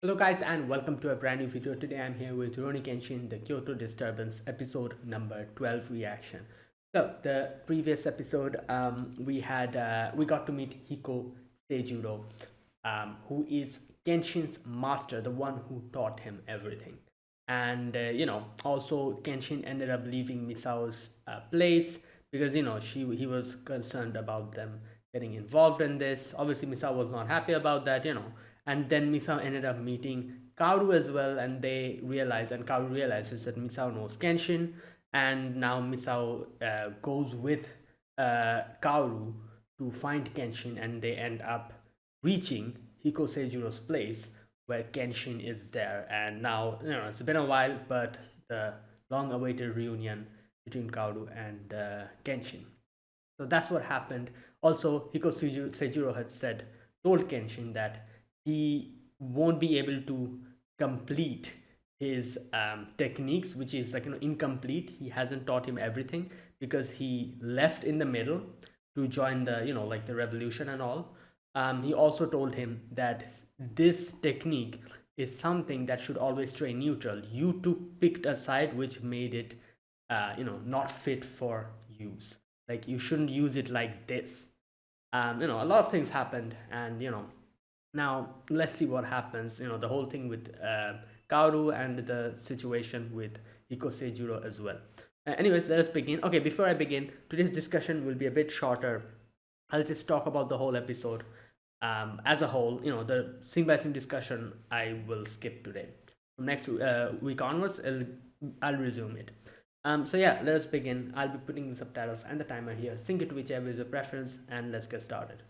Hello guys and welcome to a brand new video. Today I'm here with Rurouni Kenshin, the Kyoto Disturbance episode number 12 reaction. So the previous episode we got to meet Hiko Seijuro, who is Kenshin's master, the one who taught him everything. And also Kenshin ended up leaving Misao's place because he was concerned about them getting involved in this. Obviously Misao was not happy about that. And then Misao ended up meeting Kaoru as well, and Kaoru realizes that Misao knows Kenshin, and now Misao goes with Kaoru to find Kenshin, and they end up reaching Hiko Seijuro's place where Kenshin is there. And now, it's been a while, but the long-awaited reunion between Kaoru and Kenshin. So that's what happened. Also, Hiko Seijuro had told Kenshin that he won't be able to complete his techniques, which is incomplete. He hasn't taught him everything because he left in the middle to join the revolution and all. He also told him that this technique is something that should always stay neutral. You two picked a side which made it not fit for use. Like, you shouldn't use it like this. A lot of things happened, and now let's see what happens. The whole thing with Kaoru and the situation with Hiko Seijuro as well. Anyways, let us begin. Okay, before I begin, today's discussion will be a bit shorter. I'll just talk about the whole episode as a whole. The scene by scene discussion I will skip today. From next week onwards, I'll resume it. So yeah, let us begin. I'll be putting the subtitles and the timer here. Sync it to whichever is your preference, and let's get started.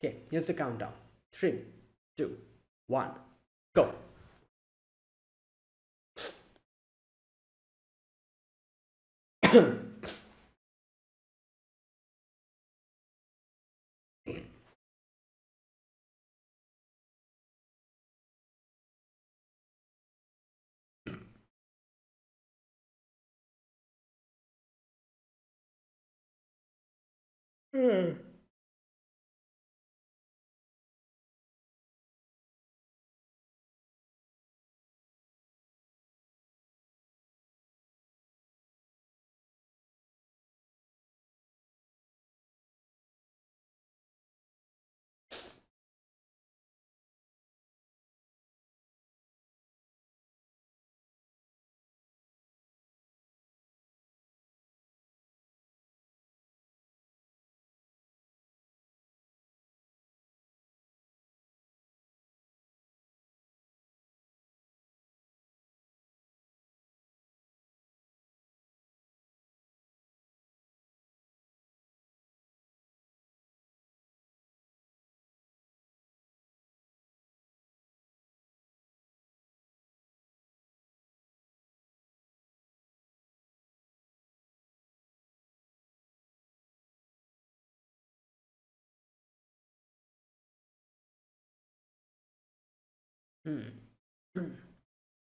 Okay, here's the countdown. 3, 2, 1, go.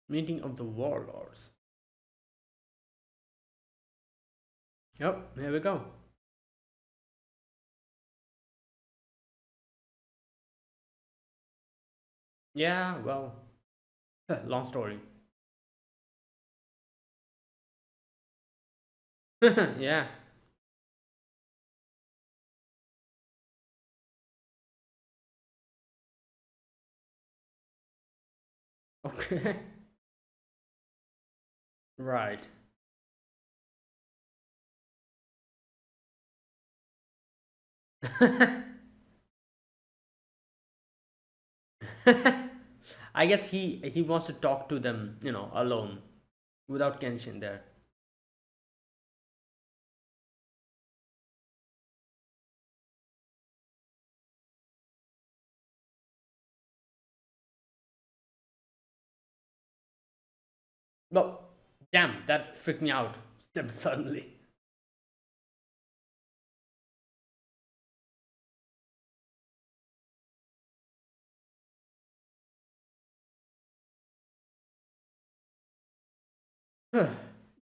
Meeting of the warlords. Yep, here we go. Yeah, well, long story. Yeah. Okay. Right. I guess he wants to talk to them, alone, without Kenshin there. But damn, that freaked me out suddenly.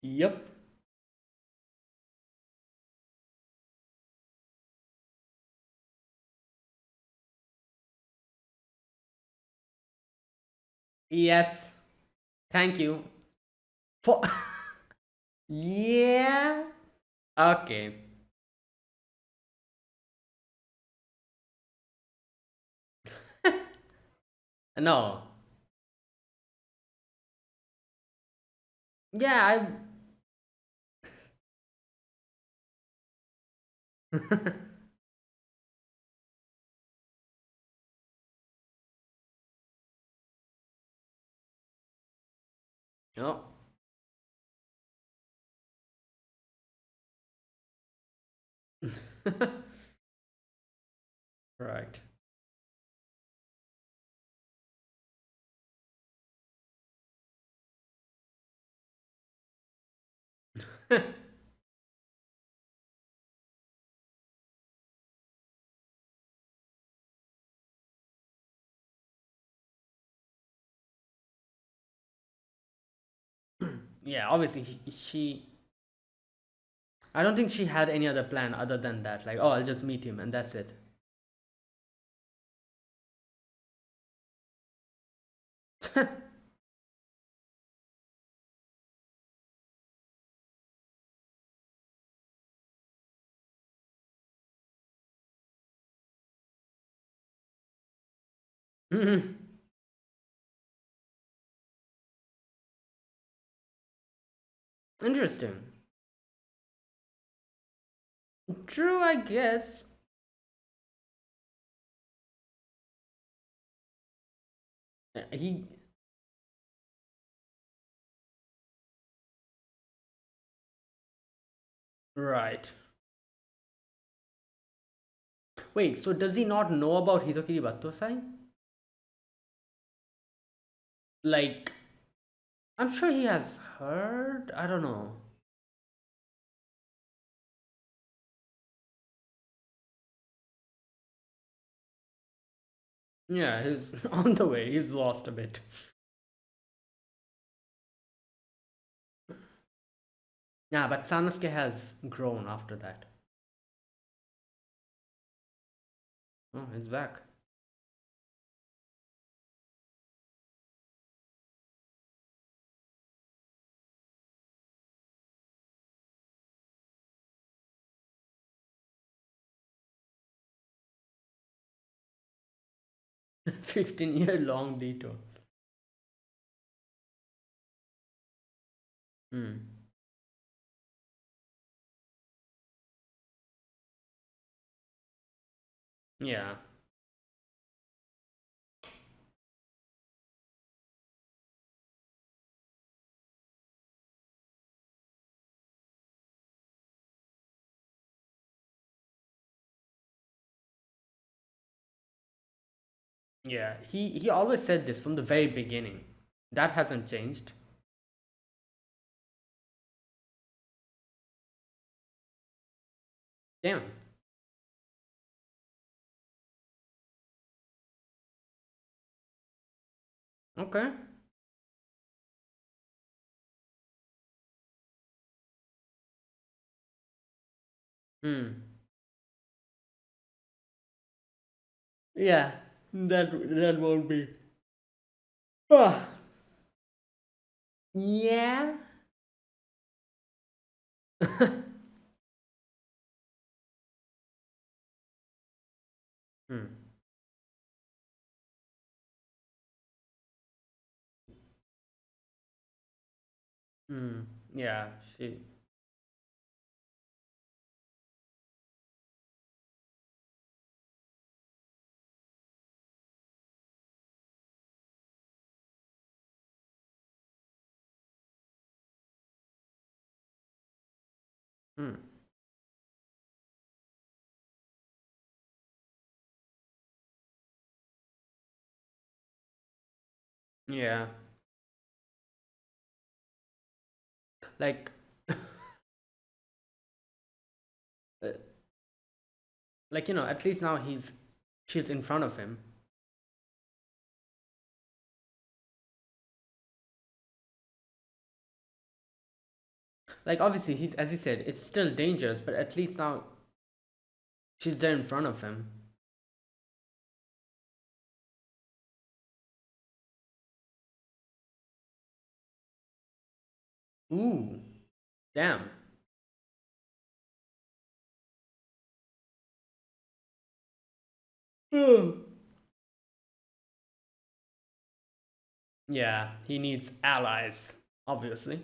Yep. Yes. Thank you for. Yeah. Okay. No. Yeah, I. No. Right. Yeah, obviously she. I don't think she had any other plan other than that. Like, oh, I'll just meet him and that's it. Mhm. Interesting. True, I guess. He. Right. Wait, so does he not know about Hitokiri Battosai? Like, I'm sure he has heard. I don't know. Yeah, he's on the way. He's lost a bit. Yeah, but Sanosuke has grown after that. Oh, he's back. 15-year long detour. Hmm. Yeah. Yeah. He always said this from the very beginning. That hasn't changed. Damn. Okay. Hmm. Yeah. That won't be. Ah. Yeah. Hmm. Hmm. Yeah. She. Hmm. Yeah. Like. uh, like, at least now she's in front of him. Like, obviously, he's as he said, it's still dangerous, but at least now she's there in front of him. Ooh, damn. Hmm. Yeah, he needs allies, obviously.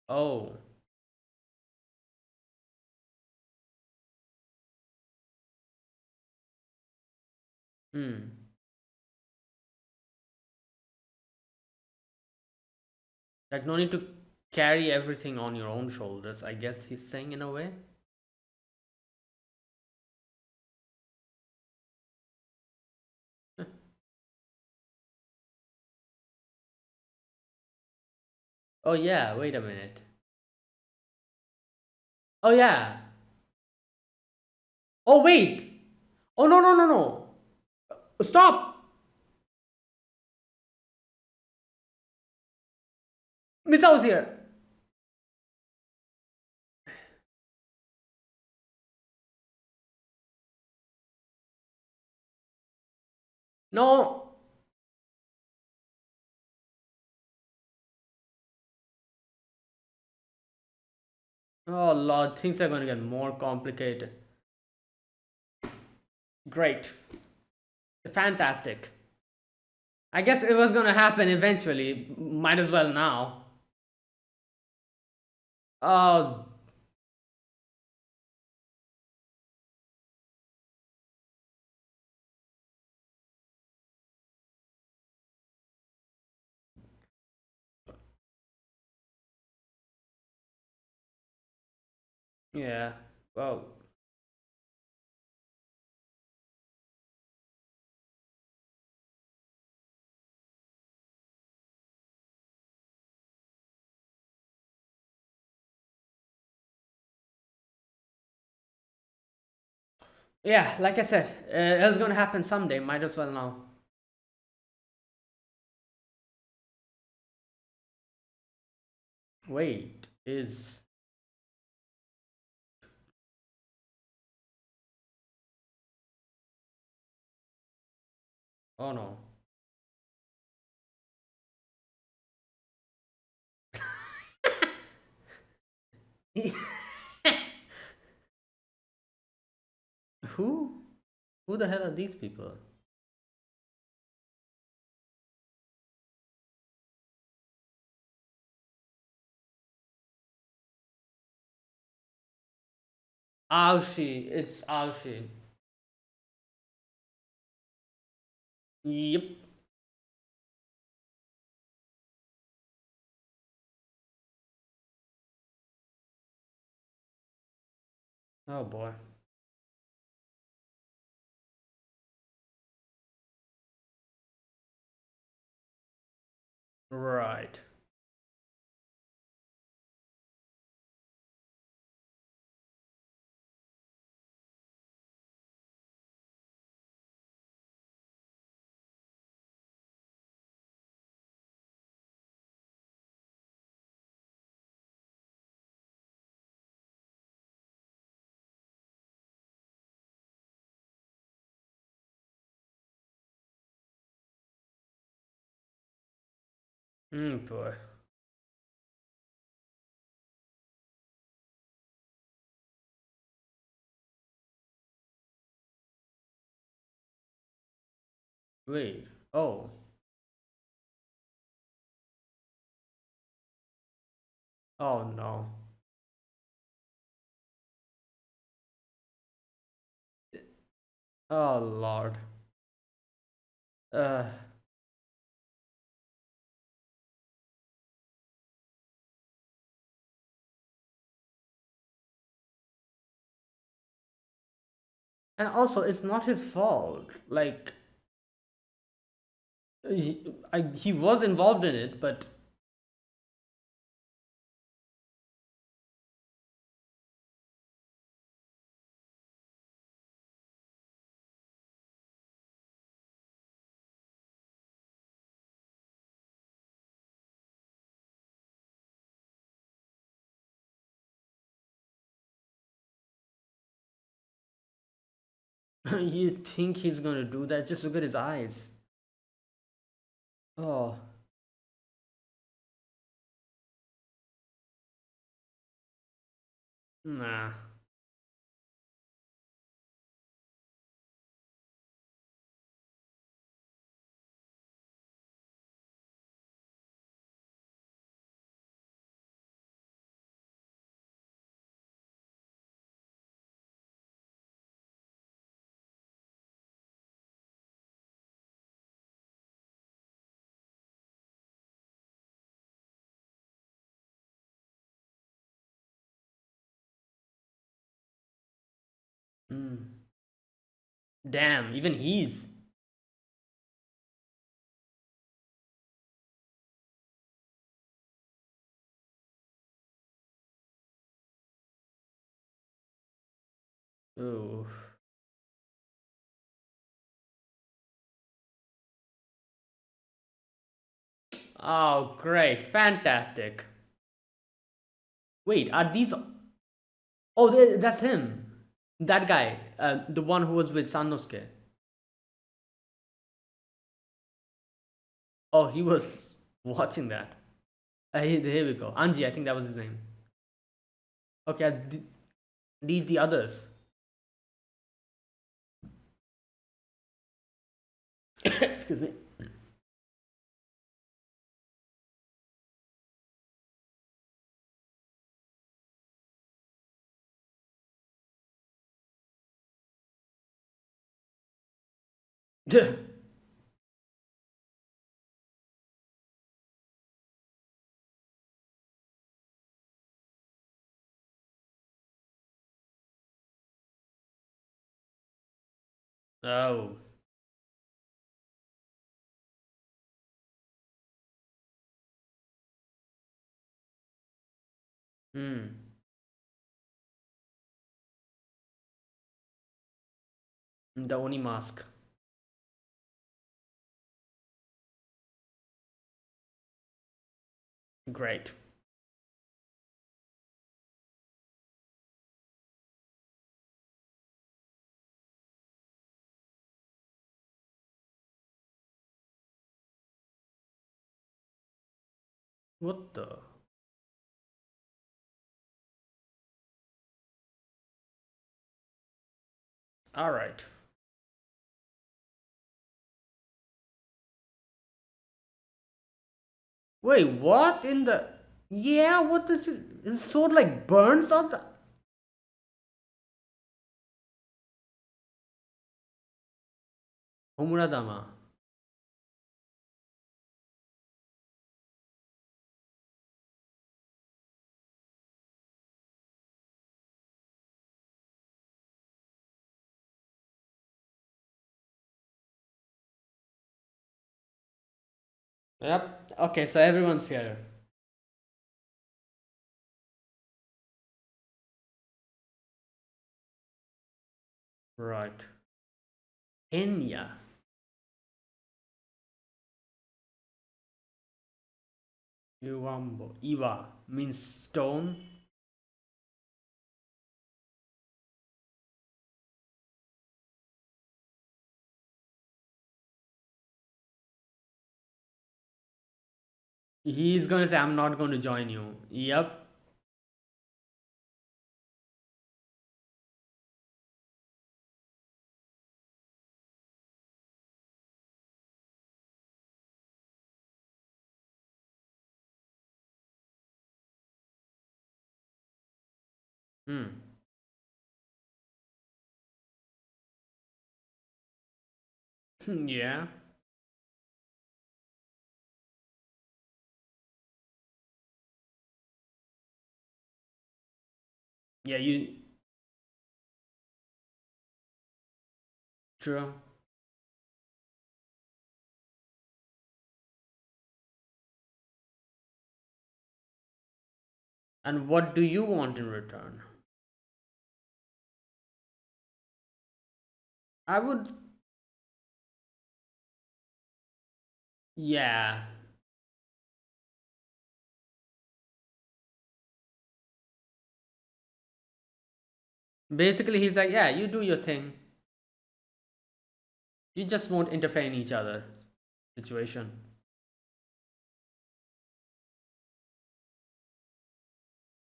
Oh. Hmm. Like, no need to carry everything on your own shoulders, I guess he's saying in a way. Oh, yeah, wait a minute. Oh, yeah. Oh, wait. Oh, no, no, no, no. Stop. Miss House here. No. Oh, Lord, things are going to get more complicated. Great. Fantastic. I guess it was going to happen eventually. Might as well now. Oh, yeah. Well, yeah, like I said, it was going to happen someday. Might as well now. Wait, is. Oh, no. Who? Who the hell are these people? Aoshi. It's Aoshi. Yep. Oh boy. Right. Boy. Wait. Oh. Oh no. Oh Lord. Uh. And also, it's not his fault. Like, he was involved in it, but You think he's gonna do that? Just look at his eyes. Oh, nah. Mm. Damn, even he's. Oh. Oh, great. Fantastic. Wait, are these. Oh, that's him. That guy. The one who was with Sanosuke. Oh, he was watching that. Here we go. Anji, I think that was his name. Okay, these the others. Excuse me. Oh. Hmm. The Oni mask. Great. What the? All right. Wait, what in the? Yeah, what is it? His sword like burns on the. Homuradama. Yep. Okay, so everyone's here. Right. Enya. Iwambo. Iwa means stone. He's gonna say, I'm not going to join you. Yep. Hmm. Yeah. Yeah, you. True. And what do you want in return? I would. Yeah. Basically, he's like, yeah, you do your thing. You just won't interfere in each other situation.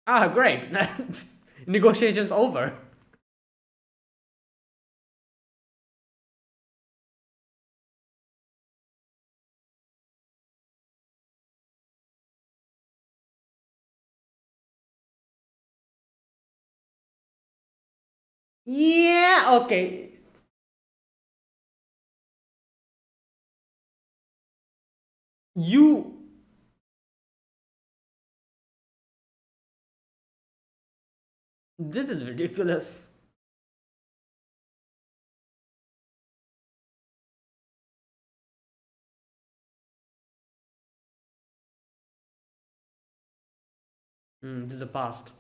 Ah, great. Negotiations over. Yeah, okay. You. This is ridiculous. This is the past.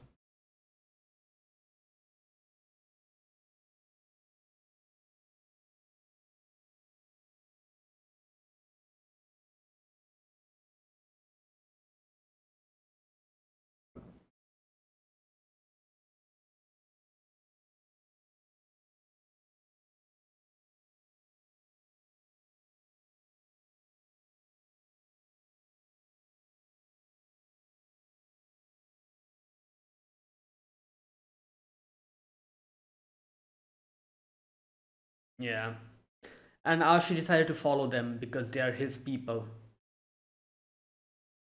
Yeah. And Ashi decided to follow them because they are his people.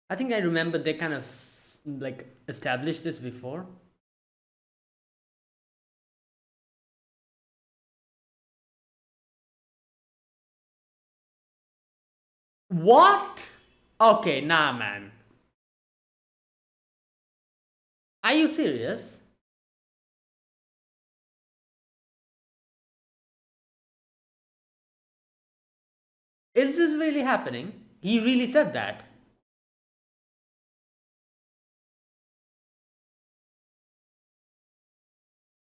I think I remember they kind of like established this before. What? Okay, nah, man. Are you serious? Is this really happening? He really said that.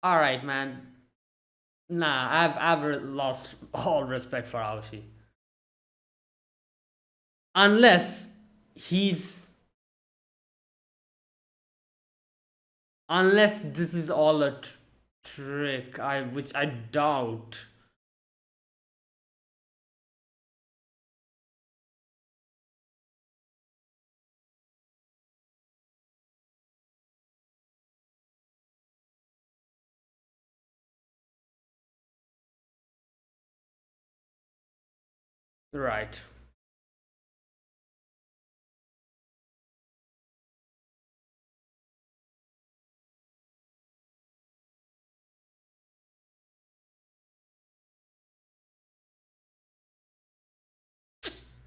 All right, man. Nah, I've lost all respect for Aoshi. Unless he's unless this is all a trick, I which I doubt. Right.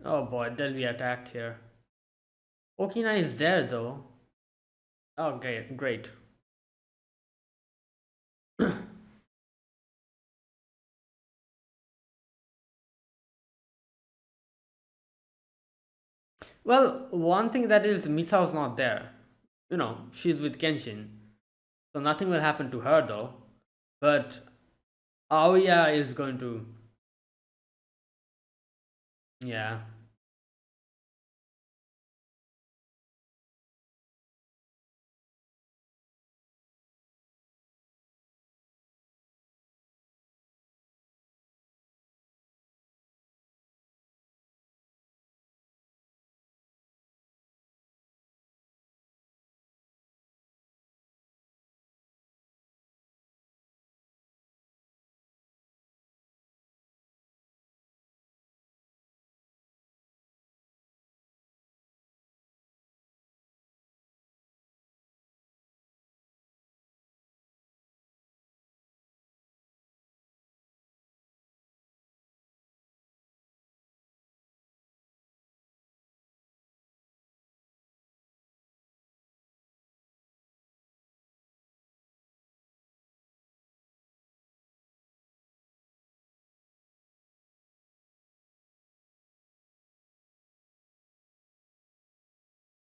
Oh boy, they'll be attacked here. Okina is there though. Okay, great. Well, one thing that is Misao's not there. She's with Kenshin. So nothing will happen to her though. But Aoya is going to. Yeah.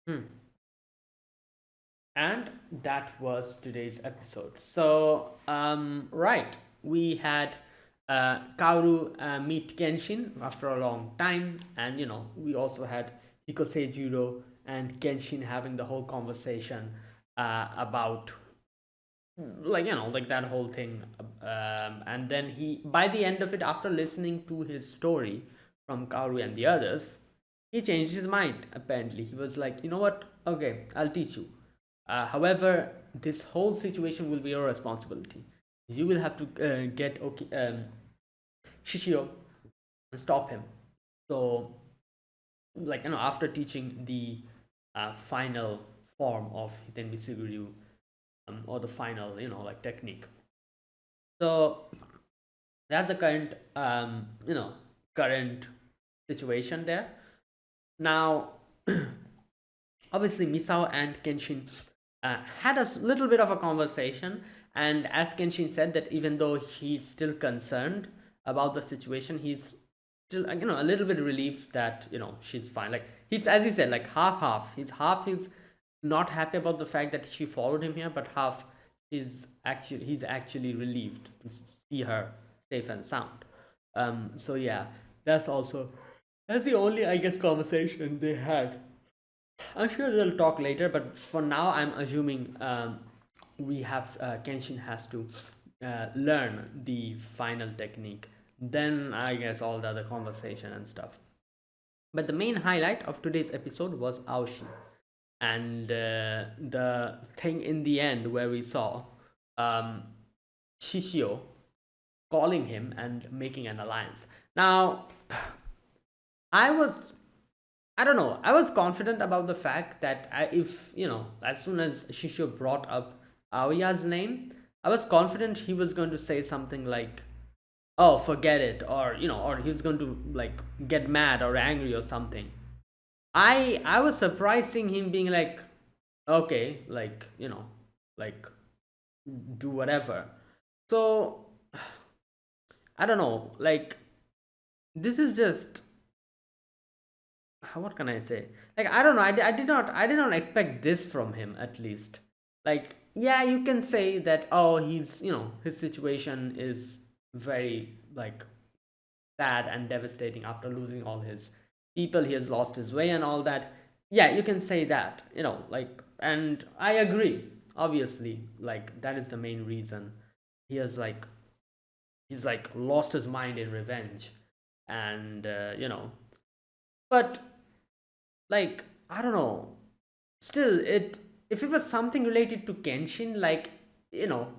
Hmm. And that was today's episode. So, right, we had Kaoru meet Kenshin after a long time, and we also had Hikosei Juro and Kenshin having the whole conversation about like like that whole thing And then by the end of it, after listening to his story from Kaoru and the others, he changed his mind. Apparently, he was like, you know what? Okay, I'll teach you. However, this whole situation will be your responsibility. You will have to get Shishio and stop him. So, like, after teaching the final form of Hiten Misuguryu, or the final, like, technique. So that's the current, current situation there. Now, obviously, Misao and Kenshin had a little bit of a conversation, and as Kenshin said, that even though he's still concerned about the situation, he's still, a little bit relieved that, she's fine. Like, he's, as he said, like, half. He's not happy about the fact that she followed him here, but half he's actually relieved to see her safe and sound. So yeah, that's the only, I guess, conversation they had. I'm sure they'll talk later, but for now, I'm assuming Kenshin has to learn the final technique. Then I guess all the other conversation and stuff. But the main highlight of today's episode was Aoshi, and the thing in the end where we saw Shishio calling him and making an alliance. Now, I don't know. I was confident about the fact that if, as soon as Shishio brought up Aoya's name, I was confident he was going to say something like, "Oh, forget it," or or he's going to, like, get mad or angry or something. I was surprised seeing him being like, "Okay, like, like, do whatever." So I don't know. Like, this is just, what can I say? Like, I don't know. I did not expect this from him, at least. Like, yeah, you can say that, oh, he's, his situation is very, like, sad and devastating after losing all his people. He has lost his way and all that. Yeah, you can say that, like, and I agree. Obviously, like, that is the main reason. He has, like, he's, like, lost his mind in revenge, and but, like, I don't know. Still, if it was something related to Kenshin, like,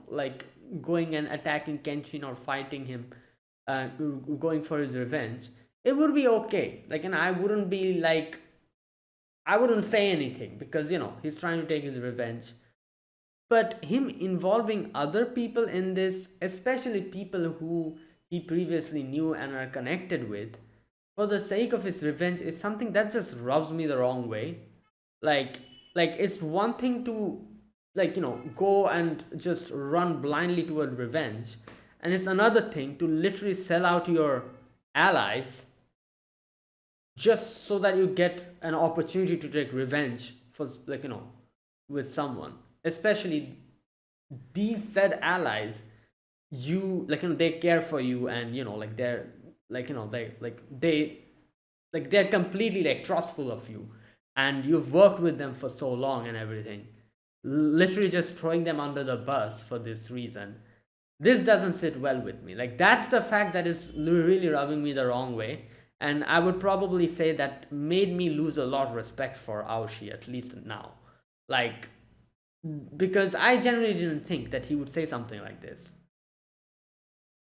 like, going and attacking Kenshin or fighting him, going for his revenge, it would be okay. Like, and I wouldn't be like, I wouldn't say anything, because he's trying to take his revenge. But him involving other people in this, especially people who he previously knew and are connected with, for the sake of his revenge, is something that just rubs me the wrong way. Like, it's one thing to, like, go and just run blindly toward revenge, and it's another thing to literally sell out your allies just so that you get an opportunity to take revenge for, like, with someone, especially these said allies. You, like, they care for you, and like, they're, like, they're completely, like, trustful of you, and you've worked with them for so long and everything. Literally just throwing them under the bus for this reason, this doesn't sit well with me. Like, that's the fact that is really rubbing me the wrong way, and I would probably say that made me lose a lot of respect for Aoshi, at least now. Like, because I generally didn't think that he would say something like this.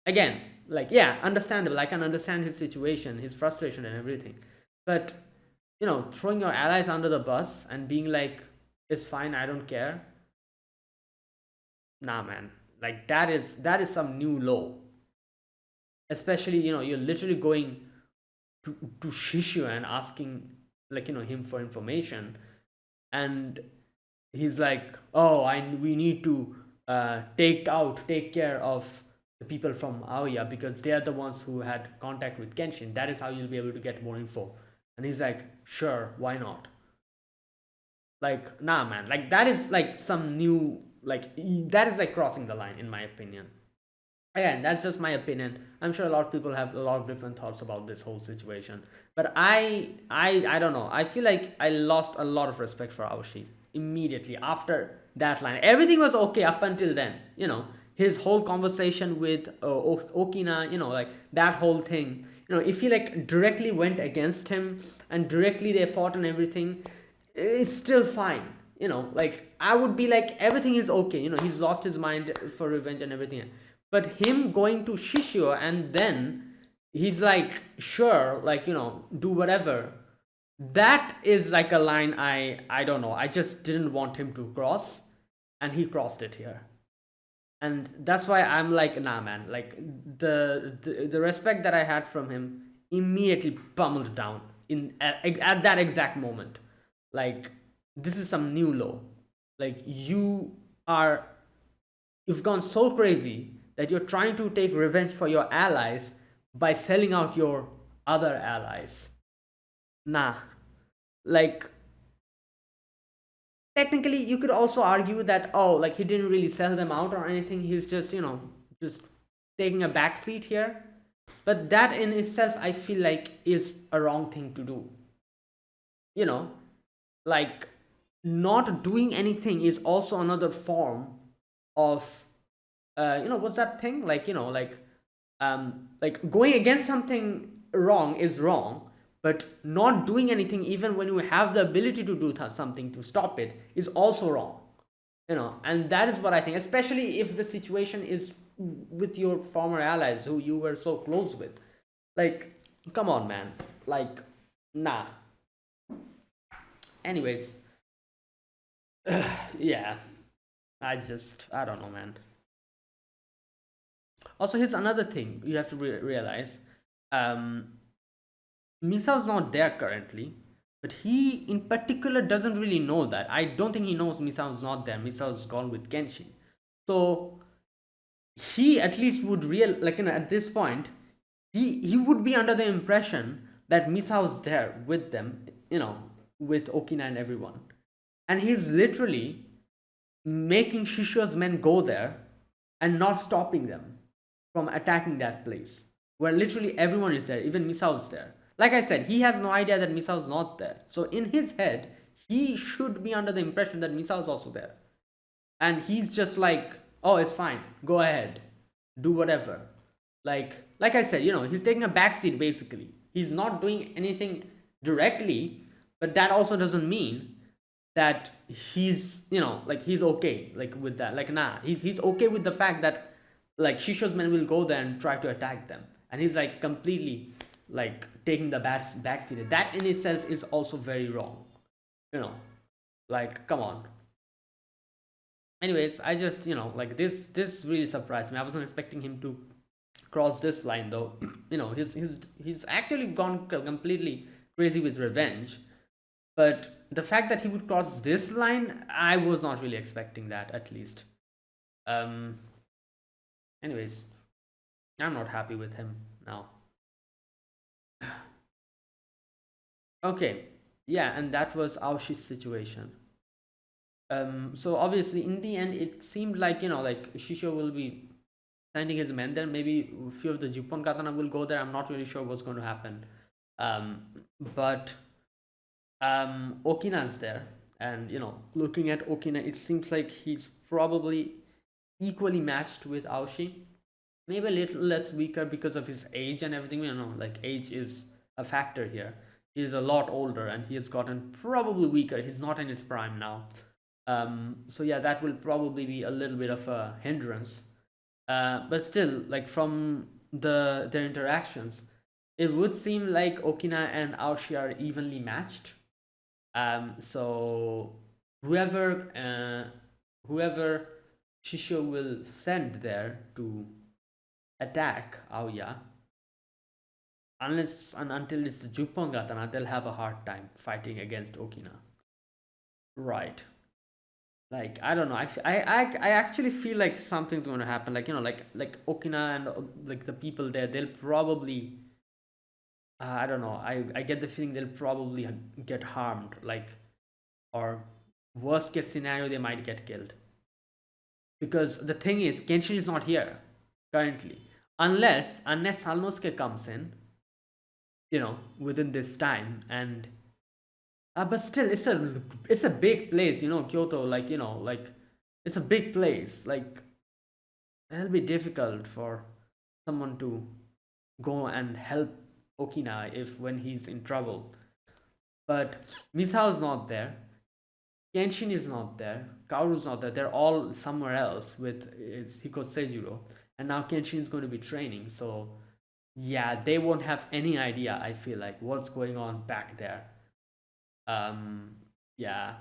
Again, like, yeah, understandable. I can understand his situation, his frustration and everything, but throwing your allies under the bus and being like, it's fine, I don't care. Nah, man. Like, that is some new low. Especially, you're literally going to Shishio and asking, like, him for information, and he's like, oh, we need to take care of the people from Aoya, because they are the ones who had contact with Kenshin. That is how you'll be able to get more info. And he's like, sure, why not? Like, nah, man. Like, that is, like, some new, like, that is, like, crossing the line, in my opinion. Again, that's just my opinion. I'm sure a lot of people have a lot of different thoughts about this whole situation, but I don't know. I feel like I lost a lot of respect for Aoshi immediately after that line. Everything was okay up until then. his whole conversation with Okina, like that whole thing, if he like directly went against him and directly they fought and everything, it's still fine. Like I would be like, everything is okay. He's lost his mind for revenge and everything. But him going to Shishio and then he's like, sure, like, do whatever. That is like a line I don't know. I just didn't want him to cross, and he crossed it here. And that's why I'm like, nah, man. Like the respect that I had from him immediately pummeled down at that exact moment. Like, this is some new low. Like, you've gone so crazy that you're trying to take revenge for your allies by selling out your other allies. Nah. Like, technically you could also argue that, oh, like he didn't really sell them out or anything, he's just just taking a back seat here. But that in itself, I feel like, is a wrong thing to do. you know like, not doing anything is also another form of, what's that thing, like going against something wrong is wrong, but not doing anything even when you have the ability to do something to stop it is also wrong. And that is what I think, especially if the situation is with your former allies who you were so close with. Like, come on, man. Like, nah. Anyways, yeah, I don't know, man. Also, here's another thing you have to realize. um Misao's not there currently, but he in particular doesn't really know that. I don't think he knows Misao's not there. Misao's gone with Kenshin. So he at least would like, at this point, he would be under the impression that Misao's there with them, with Okina and everyone. And he's literally making Shisho's men go there and not stopping them from attacking that place where literally everyone is there, even Misao's there. Like I said, he has no idea that Misao's not there. So in his head, he should be under the impression that Misao's also there. And he's just like, oh, it's fine, go ahead, do whatever. Like I said, he's taking a backseat basically. He's not doing anything directly, but that also doesn't mean that he's, like, he's okay like with that. Like, nah, he's okay with the fact that, like, Shisho's men will go there and try to attack them, and he's like completely like taking the backseat. That in itself is also very wrong. Like, come on. Anyways, I just, like, this really surprised me. I wasn't expecting him to cross this line though. He's actually gone completely crazy with revenge, but the fact that he would cross this line, I was not really expecting that, at least. um Anyways, I'm not happy with him now. Okay, yeah, and that was Aoshi's situation. So obviously in the end it seemed like, like Shisho will be sending his men there. Maybe a few of the Juppon Katana will go there. I'm not really sure what's going to happen. But Okina's there, and looking at Okina, it seems like he's probably equally matched with Aoshi. Maybe a little less weaker because of his age and everything. Like, age is a factor here. He is a lot older and he has gotten probably weaker. He's not in his prime now. So yeah, that will probably be a little bit of a hindrance. But still, like, from their interactions, it would seem like Okina and Aoshi are evenly matched. So whoever Shisho will send there to attack Aoya, unless and until it's the Juppon Katana, they'll have a hard time fighting against Okina. Right. Like, I don't know. I actually feel like something's going to happen. Like, like Okina and like the people there, they'll probably, I don't know. I get the feeling they'll probably get harmed. Like, or worst case scenario, they might get killed. Because the thing is, Kenshin is not here currently, unless Salnosuke comes in, within this time. And but still, it's a big place, Kyoto. Like, like, it's a big place. Like, it'll be difficult for someone to go and help Okina if when he's in trouble. But Misao's not there. Kenshin is not there. Kaoru's not there. They're all somewhere else with Hiko Seijuro. And now Kenshin is going to be training. So, yeah, they won't have any idea, I feel like, what's going on back there. Um, yeah.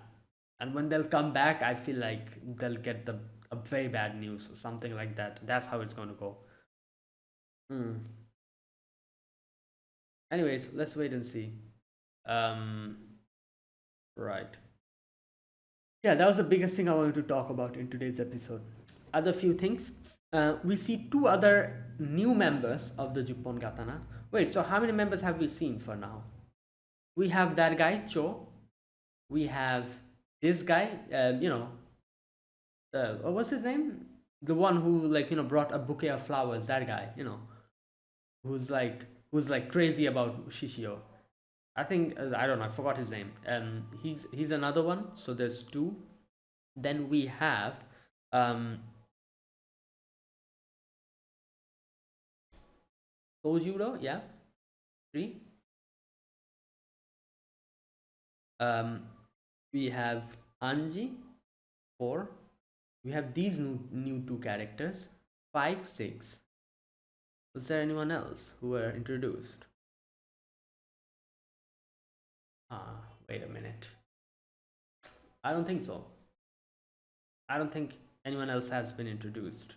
And when they'll come back, I feel like they'll get a very bad news or something like that. That's how it's going to go. Hmm. Anyways, let's wait and see. Um, right. Yeah, that was the biggest thing I wanted to talk about in today's episode. Other few things. We see two other new members of the Juppon Katana. Wait, so how many members have we seen for now? We have that guy, Cho. We have this guy, what's his name? The one who, like, brought a bouquet of flowers, that guy, who's like crazy about Shishio. I think I don't know. I forgot his name. He's another one. So there's two. Then we have Sojuro. Yeah, three. Um, we have Anji, four. We have these new two characters, five, six. Was there anyone else who were introduced? Wait a minute. I don't think so. I don't think anyone else has been introduced.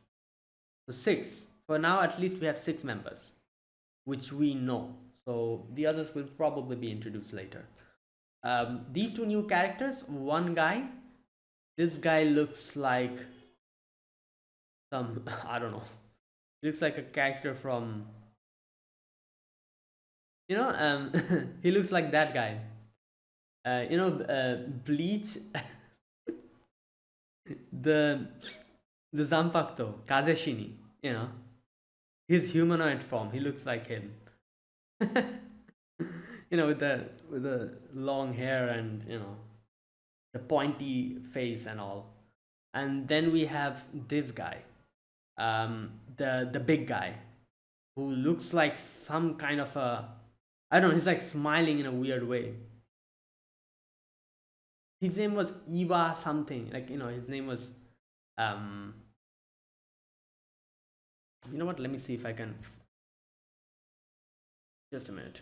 So six. For now, at least we have six members, which we know. So the others will probably be introduced later. These two new characters, one guy, this guy looks like some, I don't know, looks like a character from, he looks like that guy. Bleach, the Zanpakuto, Kazeshini, his humanoid form, he looks like him. With the long hair and the pointy face and all. And then we have this guy, the big guy, who looks like some kind of a, I don't know, he's like smiling in a weird way. His name was Iwa something, like his name was you know what, let me see if I can, just a minute.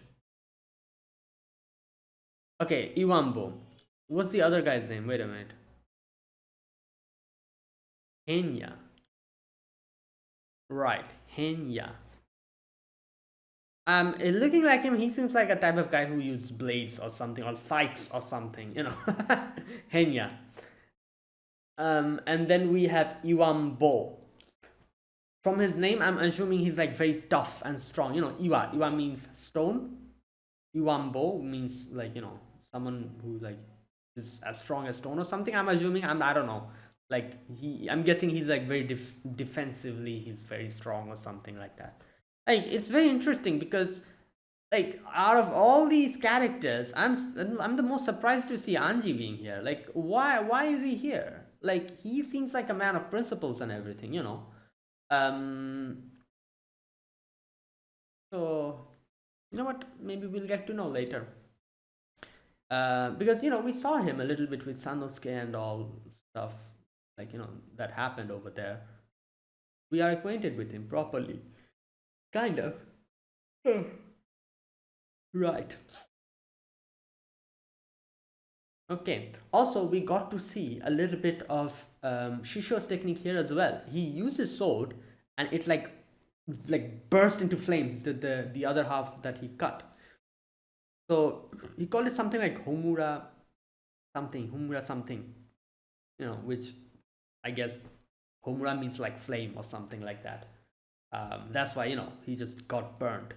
Okay, Iwambo. What's the other guy's name? Wait a minute. Henya. Right, Henya. Looking like him, he seems like a type of guy who uses blades or something, or scythes or something, Henya. And then we have Iwambo. From his name, I'm assuming he's like very tough and strong. Iwa means stone. Iwambo means like, someone who like is as strong as stone or something. I'm assuming. I don't know. Like I'm guessing he's like very defensively. He's very strong or something like that. Like it's very interesting because like out of all these characters, I'm the most surprised to see Anji being here. Like why is he here? Like he seems like a man of principles and everything. So you know what? Maybe we'll get to know later. Because we saw him a little bit with Sanosuke and all stuff, like that happened over there. We are acquainted with him properly, kind of. Right. Okay. Also, we got to see a little bit of Shisho's technique here as well. He uses sword, and it like burst into flames. The other half that he cut. So he called it something like Homura something, which I guess Homura means like flame or something like that. That's why he just got burned.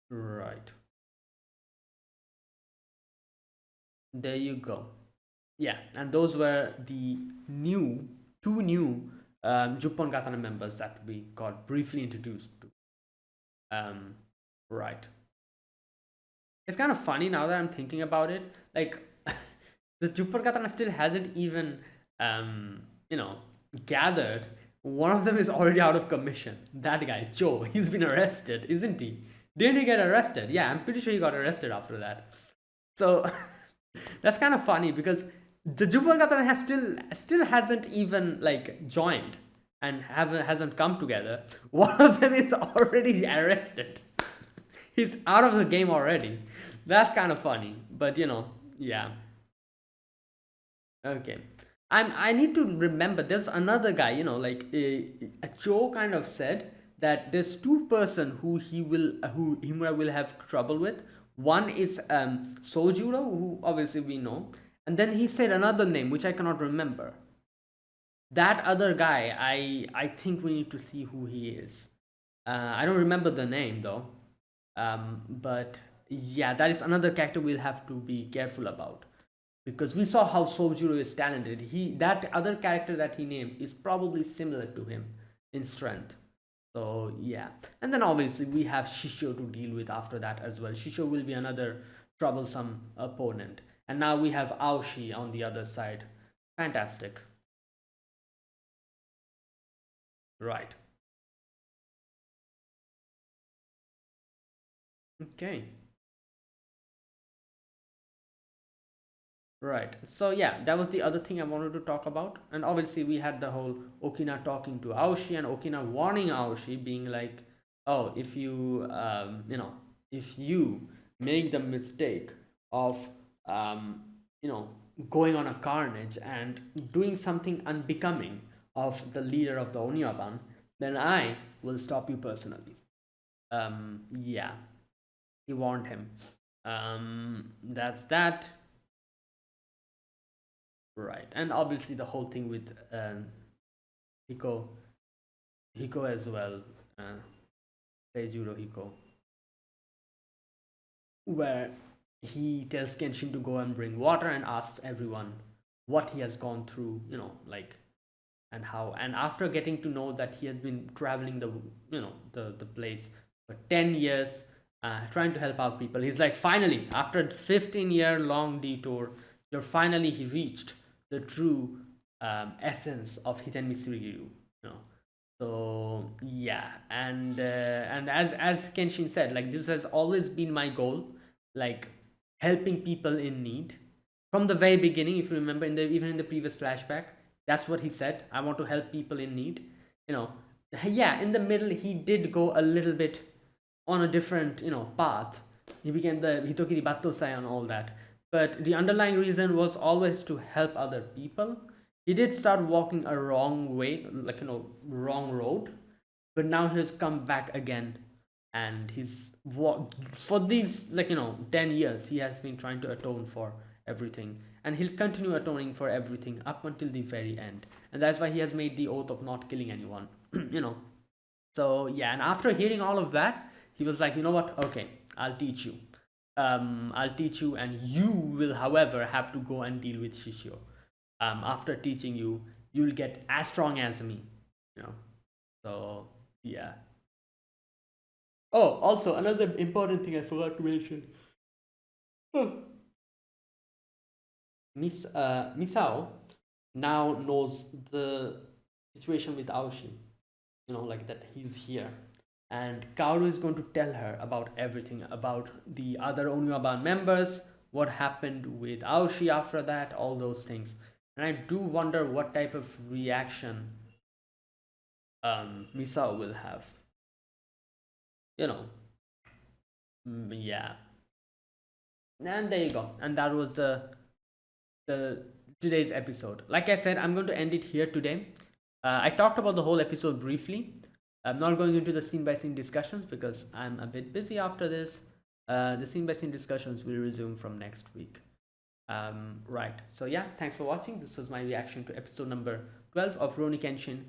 Right. There you go. Yeah, and those were the two new Juppon Katana members that we got briefly introduced to. Right. It's kind of funny now that I'm thinking about it. Like, the Juppon Katana still hasn't even you know, gathered, one of them is already out of commission. That guy, Joe, he's been arrested, isn't he? Didn't he get arrested? Yeah, I'm pretty sure he got arrested after that. So that's kind of funny because the Jupagatan has still hasn't even like joined and hasn't come together. One of them is already arrested. He's out of the game already. That's kind of funny, but yeah. Okay. I need to remember there's another guy, like Joe kind of said that there's two-person who Himura will have trouble with. One is Sojuro, who obviously we know, and then he said another name which I cannot remember. That other guy, I think we need to see who he is. I don't remember the name though. But yeah, that is another character we'll have to be careful about because we saw how Sojuro is talented. That other character that he named is probably similar to him in strength. So yeah, and then obviously we have Shishio to deal with after that as well. Shishio will be another troublesome opponent, and now we have Aoshi on the other side. Fantastic, right? Okay. Right. So yeah, that was the other thing I wanted to talk about. And obviously we had the whole Okina talking to Aoshi and Okina warning Aoshi, being like, "Oh, if you make the mistake of, um, you know, going on a carnage and doing something unbecoming of the leader of the Onyaban, then I will stop you personally." Yeah, he warned him. That's that. Right, and obviously the whole thing with Hiko, Hiko as well, Seijuro Hiko, where he tells Kenshin to go and bring water and asks everyone what he has gone through, like and how. And after getting to know that he has been traveling the place for 10 years, trying to help out people, he's like, finally, after 15-year long detour, you're finally he reached the true essence of Hiten Mitsuryu. So yeah, and as Kenshin said, like this has always been my goal, like helping people in need from the very beginning. If you remember, even in the previous flashback, that's what he said. I want to help people in need. You know, yeah. In the middle, he did go a little bit on a different path. He became the Hitokiri Battosai and all that. But the underlying reason was always to help other people. He did start walking a wrong way, like wrong road, but now he's come back again, and he's for these 10 years he has been trying to atone for everything, and he'll continue atoning for everything up until the very end, and that's why he has made the oath of not killing anyone. you know so yeah, and after hearing all of that, he was like, you know what, okay, I'll teach you, and you will, however, have to go and deal with Shishio. After teaching you, you'll get as strong as me. You know. So yeah. Oh, also another important thing I forgot to mention. Misao now knows the situation with Aoshi. Like that he's here. And Kaoru is going to tell her about everything, about the other Onyaban members, what happened with Aoshi after that, all those things. And I do wonder what type of reaction Misao will have. You know, yeah. And there you go. And that was the today's episode. Like I said, I'm going to end it here today. I talked about the whole episode briefly. I'm not going into the scene by scene discussions because I'm a bit busy after this. The scene by scene discussions will resume from next week. Right. So yeah, thanks for watching. This was my reaction to episode number 12 of Rurouni Kenshin,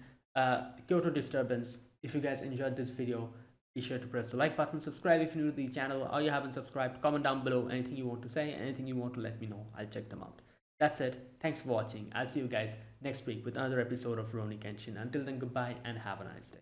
Kyoto Disturbance. If you guys enjoyed this video, be sure to press the like button, subscribe if you're new to the channel, or you haven't subscribed, comment down below anything you want to say, anything you want to let me know. I'll check them out. That's it. Thanks for watching. I'll see you guys next week with another episode of Rurouni Kenshin. Until then, goodbye and have a nice day.